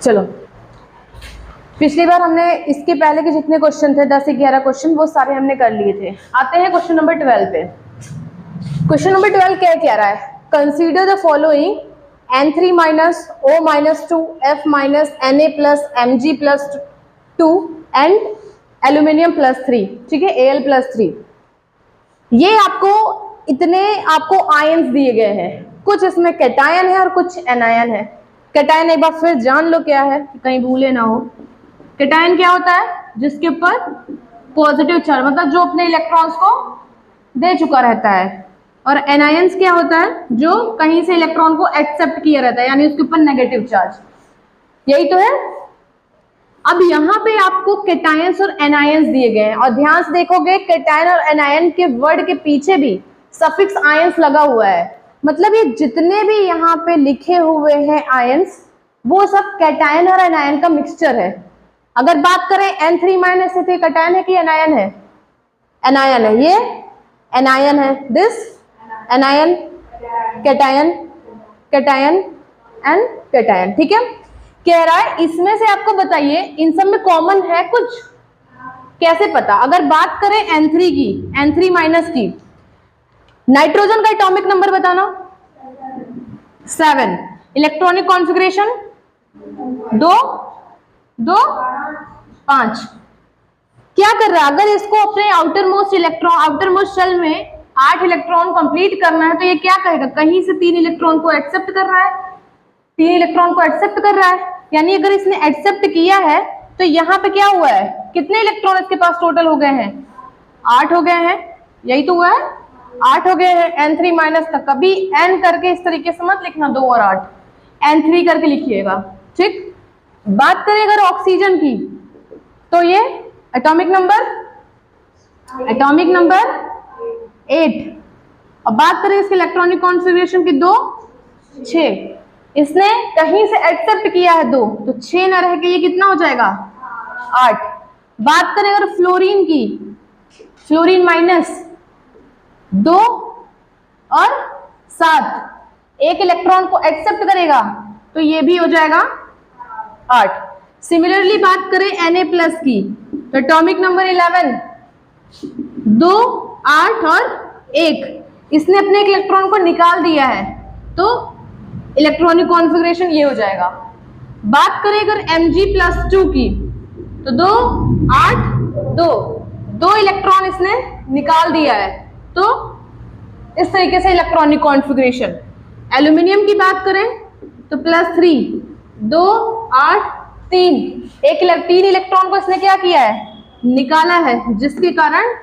चलो, पिछली बार हमने इसके पहले के जितने क्वेश्चन थे 10 से 11 क्वेश्चन वो सारे हमने कर लिए थे। आते हैं क्वेश्चन नंबर 12 पे। क्वेश्चन नंबर 12 क्या कह रहा है? Consider the following N3 minus O minus 2 F minus Na plus Mg plus 2 and aluminium plus 3, ठीक है, Al प्लस 3। ये आपको आयन्स दिए गए हैं, कुछ इसमें कैटायन है और कुछ एनायन है। कैटायन एक बार फिर जान लो क्या है, कहीं भूले ना हो। कैटायन क्या होता है? जिसके ऊपर पॉजिटिव चार्ज, मतलब जो अपने इलेक्ट्रॉन्स को दे चुका रहता है। और एनायंस क्या होता है? जो कहीं से इलेक्ट्रॉन को एक्सेप्ट किया रहता है, यानी उसके ऊपर नेगेटिव चार्ज। यही तो है। अब यहाँ पे आपको कैटायंस और एनायंस दिए गए हैं, और ध्यान से देखोगे कैटायन और एनायन के वर्ड के पीछे भी सफिक्स आयंस लगा हुआ है। मतलब ये जितने भी यहाँ पे लिखे हुए हैं आयंस, वो सब कैटायन और एनायन का मिक्सचर है। अगर बात करें N3 माइनस से, तो कैटायन है कि एनायन है? एनायन है। ये एनायन है, this anion, cation, cation and cation, ठीक है। कह रहा है इसमें से आपको बताइए इन सब में कॉमन है कुछ? कैसे पता? अगर बात करें N3 की, N3 माइनस की, नाइट्रोजन का एटॉमिक नंबर बताना 7, इलेक्ट्रॉनिक कॉन्फ़िगरेशन 2 2 5। क्या कर रहा है? अगर इसको अपने आउटर मोस्ट शेल में 8 इलेक्ट्रॉन कंप्लीट करना है, तो ये क्या करेगा? कहीं से 3 इलेक्ट्रॉन को एक्सेप्ट कर रहा है, 3 इलेक्ट्रॉन को एक्सेप्ट कर रहा है। यानी अगर इसने एक्सेप्ट किया है तो यहाँ पे क्या हुआ है? कितने इलेक्ट्रॉन इसके पास टोटल हो गए हैं? 8 हो गए हैं। यही तो हुआ है, 8 हो गए हैं N3 माइनस तक। कभी N करके इस तरीके से मत लिखना, 2 और 8, N3 करके लिखिएगा, ठीक। बात करें अगर ऑक्सीजन की, तो ये एटॉमिक नंबर 8। और बात करें इसके इलेक्ट्रॉनिक कॉन्फ़िगरेशन की, 2 6। इसने कहीं से एक्सेप्ट किया है 2, तो 6 ना रह के ये कितना हो जाएगा? 8। बात करें अगर फ्लोरीन की, फ्लोरीन माइनस 2 और 7, एक इलेक्ट्रॉन को एक्सेप्ट करेगा, तो ये भी हो जाएगा 8। सिमिलरली बात करें Na प्लस की, तो एटॉमिक नंबर 11, 2 8 और 1। इसने अपने एक इलेक्ट्रॉन को निकाल दिया है, तो इलेक्ट्रॉनिक कॉन्फ़िगरेशन ये हो जाएगा। बात करें अगर Mg प्लस 2 की, तो 2 8 2 इलेक्ट्रॉन इसने निकाल दिया है, तो इस तरीके से इलेक्ट्रॉनिक कॉन्फ़िगरेशन। एल्यूमिनियम की बात करें तो +3 2 8 3, 3 इलेक्ट्रॉन को इसने क्या किया है? निकाला है, जिसके कारण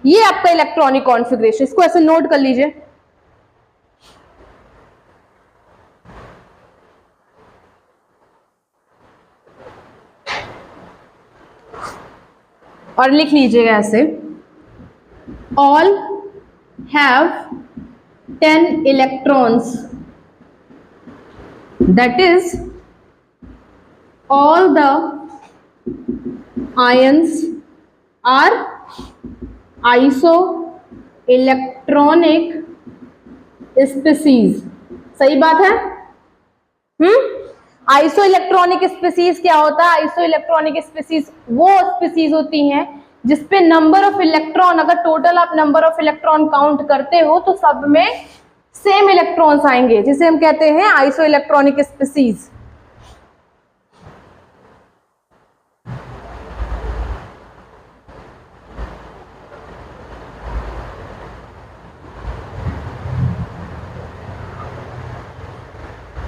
ये आपका इलेक्ट्रॉनिक कॉन्फ़िगरेशन। इसको ऐसे नोट कर लीजिए। और लिख लीजिएगा ऐसे, all have 10 electrons, that is all the ions are isoelectronic species। सही बात है? आइसो इलेक्ट्रॉनिक स्पीसीज क्या होता है? आइसो इलेक्ट्रॉनिक स्पीसीज वो स्पीसीज होती हैं जिसपे नंबर ऑफ इलेक्ट्रॉन, अगर टोटल आप नंबर ऑफ इलेक्ट्रॉन काउंट करते हो तो सब में सेम इलेक्ट्रॉन्स आएंगे, जिसे हम कहते हैं आइसो इलेक्ट्रॉनिक स्पीसीज।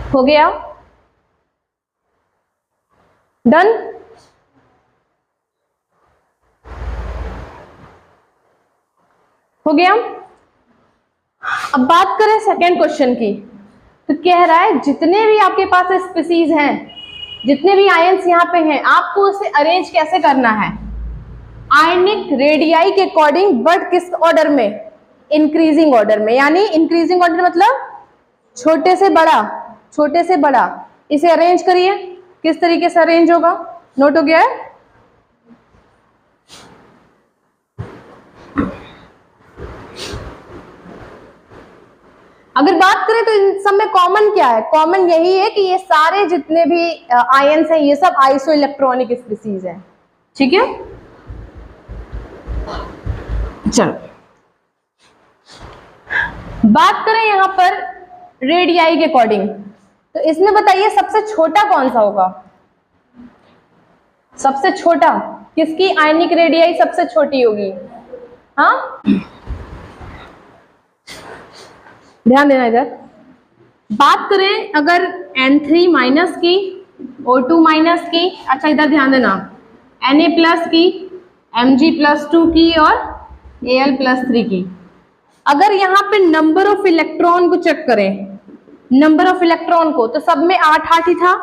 हो गया? डन? हो गया? अब बात करें सेकेंड क्वेश्चन की, तो कह रहा है जितने भी आपके पास स्पीसीज हैं, जितने भी आयंस यहाँ पे हैं, आपको उसे अरेंज कैसे करना है? आयनिक रेडियाई के अकॉर्डिंग, बट किस ऑर्डर में? इंक्रीजिंग ऑर्डर में। यानी इंक्रीजिंग ऑर्डर मतलब छोटे से बड़ा, छोटे से बड़ा। इसे अरेंज करिए, किस तरीके से अरेंज होगा? नोट हो गया है? अगर बात करें तो इन सब में कॉमन क्या है? कॉमन यही है कि ये सारे जितने भी आयंस हैं ये सब आइसो इलेक्ट्रॉनिक स्पीसीज हैं। ठीक है, चलो बात करें यहां पर रेडियाई के अकॉर्डिंग, तो इसमें बताइए सबसे छोटा कौन सा होगा? सबसे छोटा किसकी आयनिक रेडियाई सबसे छोटी होगी? हाँ, ध्यान देना इधर। बात करें अगर N3 माइनस की, O2 माइनस की, अच्छा इधर ध्यान देना, Na प्लस की, Mg+2 की और Al+3 की। अगर यहाँ पे नंबर ऑफ इलेक्ट्रॉन को चेक करें, नंबर ऑफ इलेक्ट्रॉन को, तो सब में 8 ही था,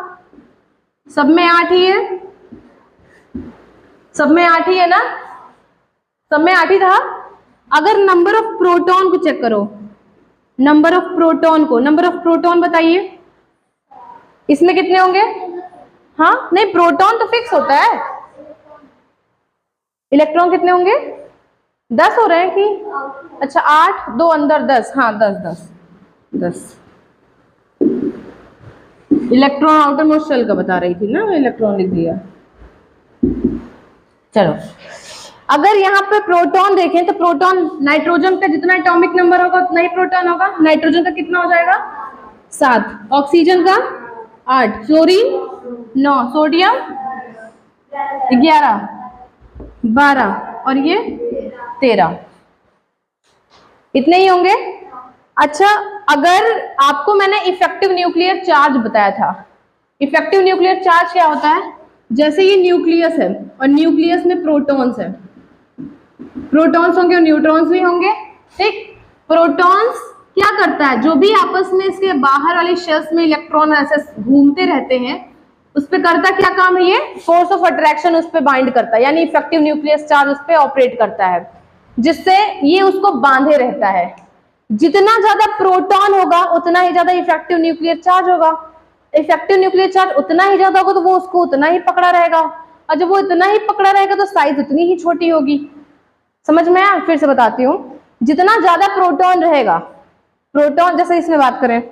सब में 8 ही है, सब में 8 ही है ना, सब में 8 ही था। अगर नंबर ऑफ प्रोटॉन को चेक करो, नंबर ऑफ प्रोटॉन को, नंबर ऑफ प्रोटॉन बताइए इसमें कितने होंगे? हाँ नहीं, प्रोटॉन तो फिक्स होता है, इलेक्ट्रॉन कितने होंगे? 10 हो रहे हैं कि? अच्छा 8, 2 अंदर 10, हाँ 10 इलेक्ट्रॉन आउटर मोस्ट शेल का बता रही थी ना, इलेक्ट्रॉन लिख दिया। चलो अगर यहाँ पे प्रोटॉन देखें तो प्रोटॉन, नाइट्रोजन का जितना एटॉमिक नंबर होगा उतना ही प्रोटॉन होगा। नाइट्रोजन का कितना हो जाएगा? 7, ऑक्सीजन का 8, फ्लोरीन 9, सोडियम 11, 12 और ये 13, इतने ही होंगे। अच्छा अगर आपको मैंने इफेक्टिव न्यूक्लियर चार्ज बताया था, इफेक्टिव न्यूक्लियर चार्ज क्या होता है? जैसे ये न्यूक्लियस है और न्यूक्लियस में प्रोटॉन्स है, प्रोटॉन्स होंगे और न्यूट्रॉन्स भी होंगे। ठीक, प्रोटॉन्स क्या करता है? जो भी आपस में इसके बाहर वाली शेल्स में इलेक्ट्रॉन ऐसे घूमते रहते हैं, उस पे करता क्या काम है? ये फोर्स ऑफ अट्रैक्शन उस पे बाइंड करता है, यानी इफेक्टिव न्यूक्लियस चार्ज उस पे ऑपरेट करता है, जिससे ये उसको बांधे रहता है। जितना ज्यादा प्रोटॉन होगा उतना ही ज्यादा इफेक्टिव न्यूक्लियर चार्ज होगा, इफेक्टिव न्यूक्लियर चार्ज उतना ही ज्यादा होगा तो वो उसको उतना ही पकड़ा रहेगा, और जब वो इतना ही पकड़ा रहेगा तो साइज उतनी ही छोटी होगी। समझ में आया? फिर से बताती हूँ, जितना ज्यादा प्रोटॉन रहेगा, प्रोटॉन जैसे इसमें बात करें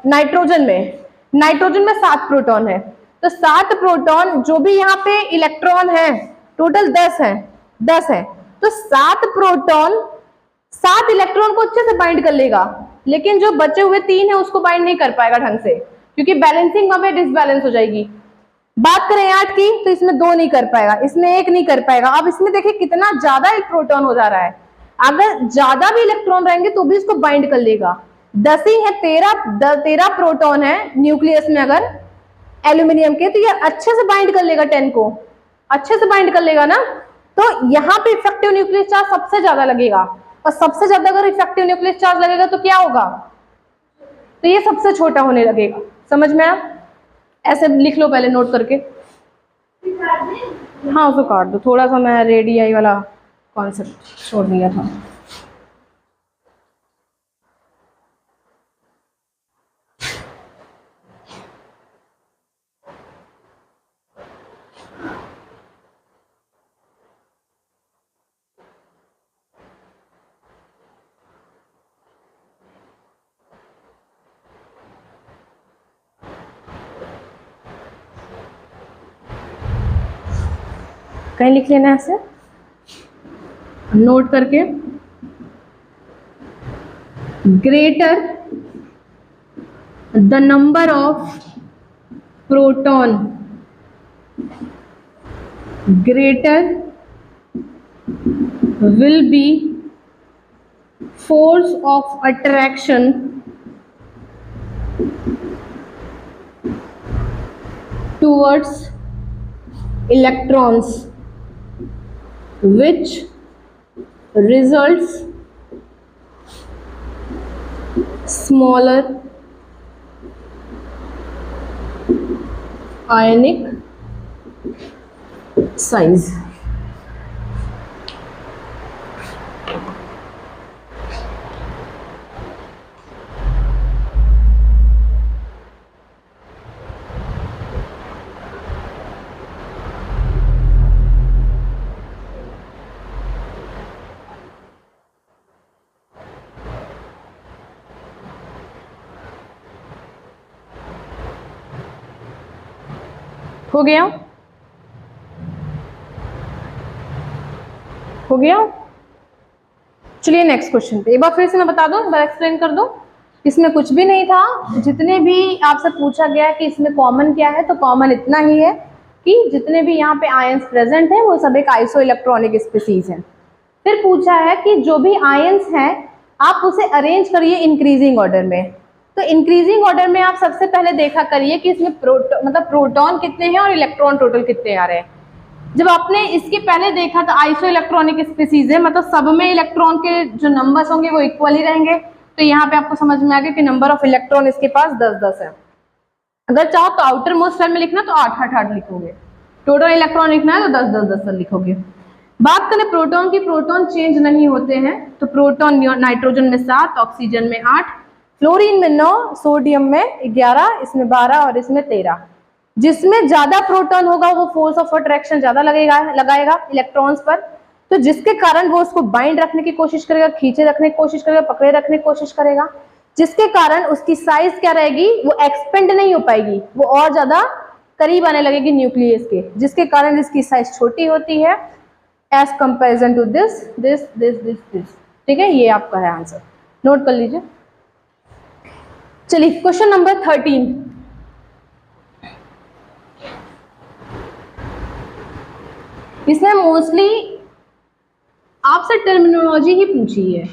नाइट्रोजन में 7 प्रोटॉन है, तो 7 प्रोटॉन जो भी यहाँ पे इलेक्ट्रॉन है टोटल 10 है, तो 7 प्रोटॉन 7 इलेक्ट्रॉन को अच्छे से बाइंड कर लेगा, लेकिन जो बचे हुए 3 है उसको बाइंड नहीं कर पाएगा ढंग से, क्योंकि बैलेंसिंग में डिसबैलेंस हो जाएगी। बात करें 8 की तो इसमें 2 नहीं कर पाएगा, इसमें 1 नहीं कर पाएगा। अब इसमें देखिए कितना ज्यादा एक प्रोटॉन हो जा रहा है, अगर ज्यादा भी इलेक्ट्रॉन रहेंगे तो भी इसको बाइंड कर लेगा। 10 ही है, 13 प्रोटॉन है न्यूक्लियस में अगर एल्यूमिनियम के, तो ये अच्छे से बाइंड कर लेगा, 10 को अच्छे से बाइंड कर लेगा ना। तो यहाँ पे इफेक्टिव न्यूक्लियर चार्ज सबसे ज्यादा लगेगा, और सबसे ज्यादा अगर इफेक्टिव न्यूक्लियर चार्ज लगेगा तो क्या होगा? तो ये सबसे छोटा होने लगेगा। समझ में आया? ऐसे लिख लो पहले नोट करके। हाँ उसको काट दो, थोड़ा सा मैं रेडियाई वाला कॉन्सेप्ट छोड़ दिया था। कहीं लिख लेना है ऐसे नोट करके, greater the number of proton, greater will be force of attraction towards electrons, which results smaller ionic size. हो गया? हो गया? चलिए नेक्स्ट क्वेश्चन पे। एक बार फिर से मैं बता दूं, एक बार एक्सप्लेन कर दूं। इसमें कुछ भी नहीं था, जितने भी आपसे पूछा गया कि इसमें कॉमन क्या है, तो कॉमन इतना ही है कि जितने भी यहाँ पे आयंस प्रेजेंट हैं वो सब एक आइसो इलेक्ट्रॉनिक स्पीसीज हैं। फिर पूछा है कि जो भी आयंस हैं आप उसे अरेंज करिए इंक्रीजिंग ऑर्डर में। तो इंक्रीजिंग ऑर्डर में आप सबसे पहले देखा करिए कि इसमें प्रोटॉन कितने हैं और इलेक्ट्रॉन टोटल कितने आ रहे हैं। जब आपने इसके पहले देखा तो आइसो इलेक्ट्रॉनिक स्पीसीज है, मतलब सब में इलेक्ट्रॉन के जो नंबर्स होंगे वो इक्वल ही रहेंगे। तो यहाँ पे आपको समझ में आ गया कि नंबर ऑफ इलेक्ट्रॉन इसके पास 10-10 है। अगर चाहो तो आउटर मोस्ट शेल में लिखना तो 8-8 लिखोगे, टोटल इलेक्ट्रॉन लिखना है तो 10-10 लिखोगे। बात करें प्रोटॉन की, प्रोटॉन चेंज नहीं होते हैं। तो प्रोटॉन नाइट्रोजन में 7, ऑक्सीजन में 8, फ्लोरीन में 9, सोडियम में 11, इसमें 12 और इसमें 13। जिसमें ज्यादा प्रोटॉन होगा वो फोर्स ऑफ अट्रैक्शन ज्यादा लगाएगा इलेक्ट्रॉन्स पर, तो जिसके कारण वो उसको बाइंड रखने की कोशिश करेगा, खींचे रखने की कोशिश करेगा, पकड़े रखने की कोशिश करेगा, जिसके कारण उसकी साइज क्या रहेगी, वो एक्सपेंड नहीं हो पाएगी, वो और ज्यादा करीब आने लगेगी न्यूक्लियस के, जिसके कारण इसकी साइज छोटी होती है as comparison to this this this this this. ठीक है, ये आपका है आंसर, नोट कर लीजिए। चलिए क्वेश्चन नंबर 13। इसमें मोस्टली आपसे टर्मिनोलॉजी ही पूछी है।